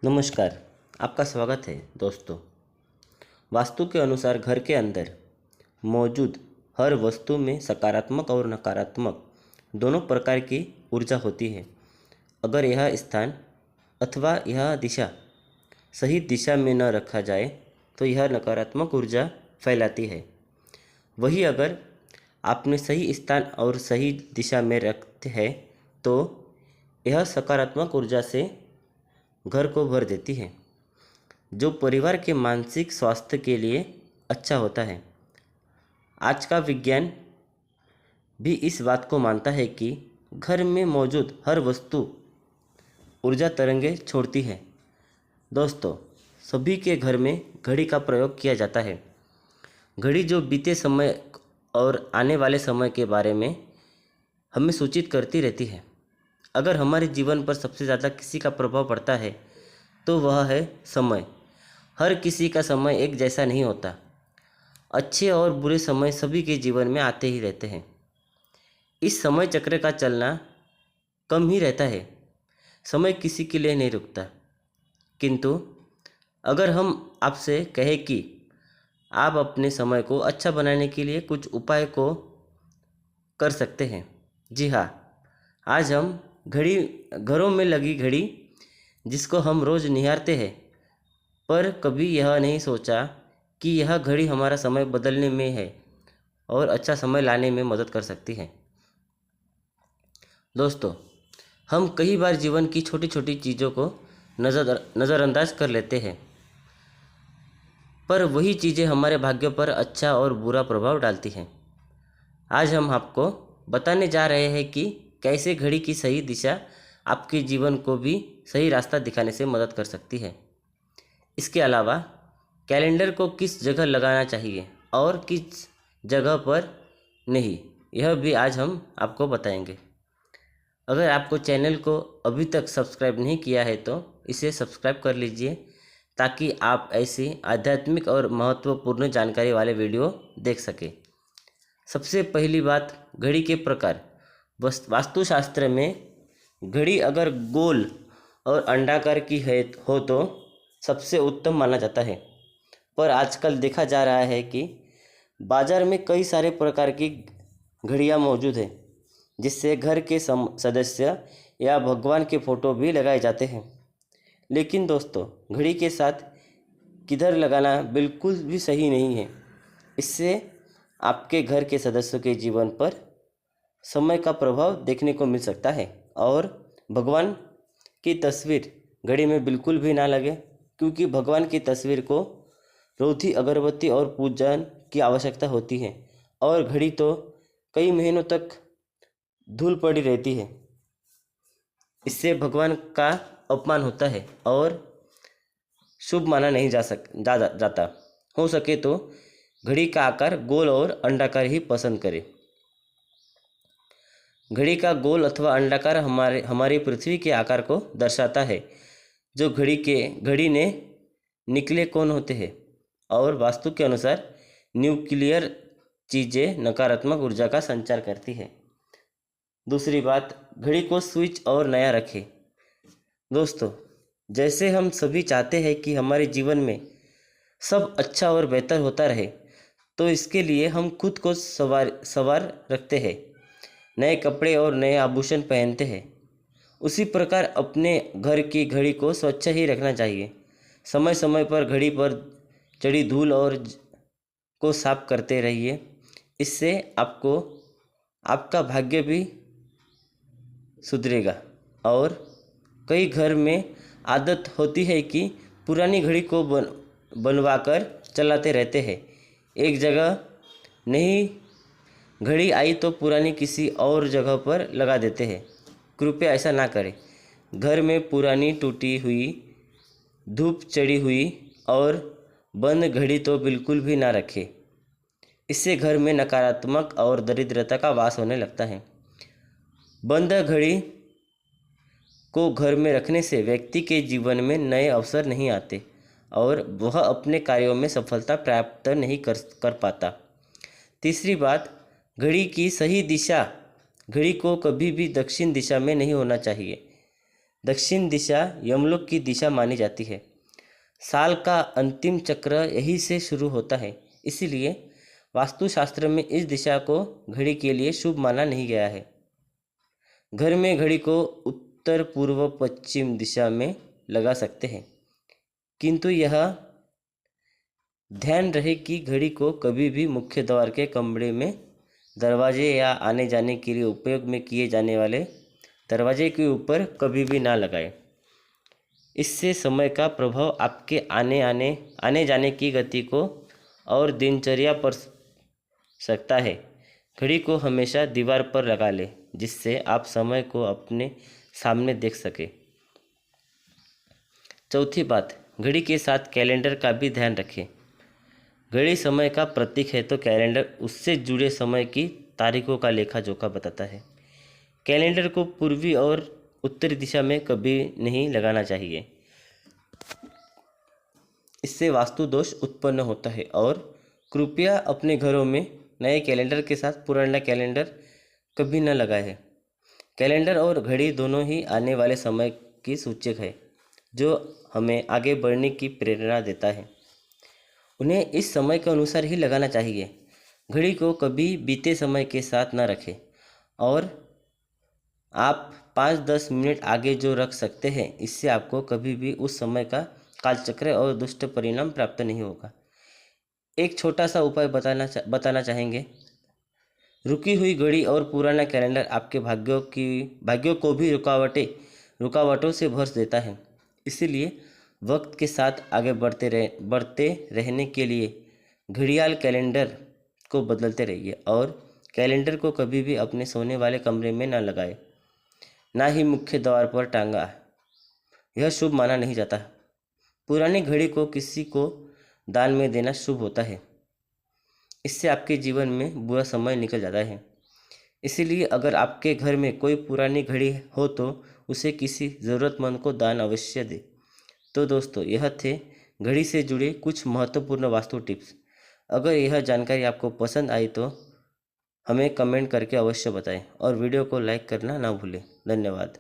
नमस्कार। आपका स्वागत है दोस्तों। वास्तु के अनुसार घर के अंदर मौजूद हर वस्तु में सकारात्मक और नकारात्मक दोनों प्रकार की ऊर्जा होती है। अगर यह स्थान अथवा यह दिशा सही दिशा में न रखा जाए तो यह नकारात्मक ऊर्जा फैलाती है। वही अगर आपने सही स्थान और सही दिशा में रखते हैं तो यह सकारात्मक ऊर्जा से घर को भर देती है, जो परिवार के मानसिक स्वास्थ्य के लिए अच्छा होता है। आज का विज्ञान भी इस बात को मानता है कि घर में मौजूद हर वस्तु ऊर्जा तरंगें छोड़ती है। दोस्तों, सभी के घर में घड़ी का प्रयोग किया जाता है। घड़ी जो बीते समय और आने वाले समय के बारे में हमें सूचित करती रहती है। अगर हमारे जीवन पर सबसे ज़्यादा किसी का प्रभाव पड़ता है तो वह है समय। हर किसी का समय एक जैसा नहीं होता। अच्छे और बुरे समय सभी के जीवन में आते ही रहते हैं। इस समय चक्र का चलना कम ही रहता है। समय किसी के लिए नहीं रुकता। किंतु अगर हम आपसे कहें कि आप अपने समय को अच्छा बनाने के लिए कुछ उपाय को कर सकते हैं। जी हाँ, आज हम घरों में लगी घड़ी जिसको हम रोज़ निहारते हैं, पर कभी यह नहीं सोचा कि यह घड़ी हमारा समय बदलने में है और अच्छा समय लाने में मदद कर सकती है। दोस्तों, हम कई बार जीवन की छोटी छोटी चीज़ों को नज़रअंदाज कर लेते हैं, पर वही चीज़ें हमारे भाग्य पर अच्छा और बुरा प्रभाव डालती हैं। आज हम आपको बताने जा रहे हैं कि कैसे घड़ी की सही दिशा आपके जीवन को भी सही रास्ता दिखाने से मदद कर सकती है। इसके अलावा कैलेंडर को किस जगह लगाना चाहिए और किस जगह पर नहीं, यह भी आज हम आपको बताएंगे। अगर आपको चैनल को अभी तक सब्सक्राइब नहीं किया है तो इसे सब्सक्राइब कर लीजिए, ताकि आप ऐसी आध्यात्मिक और महत्वपूर्ण जानकारी वाले वीडियो देख सकें। सबसे पहली बात, घड़ी के प्रकार। वास्तुशास्त्र में घड़ी अगर गोल और अंडाकार की हो तो सबसे उत्तम माना जाता है। पर आजकल देखा जा रहा है कि बाज़ार में कई सारे प्रकार की घड़ियाँ मौजूद हैं, जिससे घर के सदस्य या भगवान के फ़ोटो भी लगाए जाते हैं। लेकिन दोस्तों, घड़ी के साथ किधर लगाना बिल्कुल भी सही नहीं है। इससे आपके घर के सदस्यों के जीवन पर समय का प्रभाव देखने को मिल सकता है। और भगवान की तस्वीर घड़ी में बिल्कुल भी ना लगे, क्योंकि भगवान की तस्वीर को रोधी अगरबत्ती और पूजन की आवश्यकता होती है, और घड़ी तो कई महीनों तक धूल पड़ी रहती है। इससे भगवान का अपमान होता है और शुभ माना नहीं जाता। हो सके तो घड़ी का आकार गोल और अंडाकार ही पसंद करें। घड़ी का गोल अथवा अंडाकार हमारी पृथ्वी के आकार को दर्शाता है, जो घड़ी ने निकले कौन होते हैं। और वास्तु के अनुसार न्यूक्लियर चीज़ें नकारात्मक ऊर्जा का संचार करती है। दूसरी बात, घड़ी को स्विच और नया रखें। दोस्तों, जैसे हम सभी चाहते हैं कि हमारे जीवन में सब अच्छा और बेहतर होता रहे, तो इसके लिए हम खुद को सवार रखते हैं, नए कपड़े और नए आभूषण पहनते हैं। उसी प्रकार अपने घर की घड़ी को स्वच्छ ही रखना चाहिए। समय समय पर घड़ी पर चढ़ी धूल को साफ करते रहिए। इससे आपका भाग्य भी सुधरेगा। और कई घर में आदत होती है कि पुरानी घड़ी को बनवाकर चलाते रहते हैं। एक जगह नई घड़ी आई तो पुरानी किसी और जगह पर लगा देते हैं। कृपया ऐसा ना करें। घर में पुरानी टूटी हुई, धूप चढ़ी हुई और बंद घड़ी तो बिल्कुल भी ना रखें। इससे घर में नकारात्मक और दरिद्रता का वास होने लगता है। बंद घड़ी को घर में रखने से व्यक्ति के जीवन में नए अवसर नहीं आते और वह अपने कार्यों में सफलता प्राप्त नहीं कर पाता। तीसरी बात, घड़ी की सही दिशा। घड़ी को कभी भी दक्षिण दिशा में नहीं होना चाहिए। दक्षिण दिशा यमलोक की दिशा मानी जाती है। साल का अंतिम चक्र यहीं से शुरू होता है, इसीलिए वास्तुशास्त्र में इस दिशा को घड़ी के लिए शुभ माना नहीं गया है। घर में घड़ी को उत्तर पूर्व पश्चिम दिशा में लगा सकते हैं, किंतु यह ध्यान रहे कि घड़ी को कभी भी मुख्य द्वार के कमरे में, दरवाजे या आने जाने के लिए उपयोग में किए जाने वाले दरवाजे के ऊपर कभी भी ना लगाएं। इससे समय का प्रभाव आपके आने जाने की गति को और दिनचर्या पर सकता है। घड़ी को हमेशा दीवार पर लगा लें, जिससे आप समय को अपने सामने देख सकें। चौथी बात, घड़ी के साथ कैलेंडर का भी ध्यान रखें। घड़ी समय का प्रतीक है, तो कैलेंडर उससे जुड़े समय की तारीखों का लेखा जोखा बताता है। कैलेंडर को पूर्वी और उत्तरी दिशा में कभी नहीं लगाना चाहिए, इससे वास्तु दोष उत्पन्न होता है। और कृपया अपने घरों में नए कैलेंडर के साथ पुराना कैलेंडर कभी न लगाएं। कैलेंडर और घड़ी दोनों ही आने वाले समय की सूचक है, जो हमें आगे बढ़ने की प्रेरणा देता है। उन्हें इस समय के अनुसार ही लगाना चाहिए। घड़ी को कभी बीते समय के साथ न रखें, और आप 5-10 मिनट आगे जो रख सकते हैं, इससे आपको कभी भी उस समय का कालचक्र और दुष्ट परिणाम प्राप्त नहीं होगा। एक छोटा सा उपाय बताना चाहेंगे। रुकी हुई घड़ी और पुराना कैलेंडर आपके भाग्यों को भी रुकावटों से भर देता है। इसीलिए वक्त के साथ आगे बढ़ते रहने के लिए घड़ियाल कैलेंडर को बदलते रहिए, और कैलेंडर को कभी भी अपने सोने वाले कमरे में न लगाएं, ना ही मुख्य द्वार पर टांगा। यह शुभ माना नहीं जाता। पुरानी घड़ी को किसी को दान में देना शुभ होता है। इससे आपके जीवन में बुरा समय निकल जाता है। इसीलिए अगर आपके घर में कोई पुरानी घड़ी हो तो उसे किसी ज़रूरतमंद को दान अवश्य दे। तो दोस्तों, यह थे घड़ी से जुड़े कुछ महत्वपूर्ण वास्तु टिप्स। अगर यह जानकारी आपको पसंद आई तो हमें कमेंट करके अवश्य बताएं, और वीडियो को लाइक करना ना भूलें। धन्यवाद।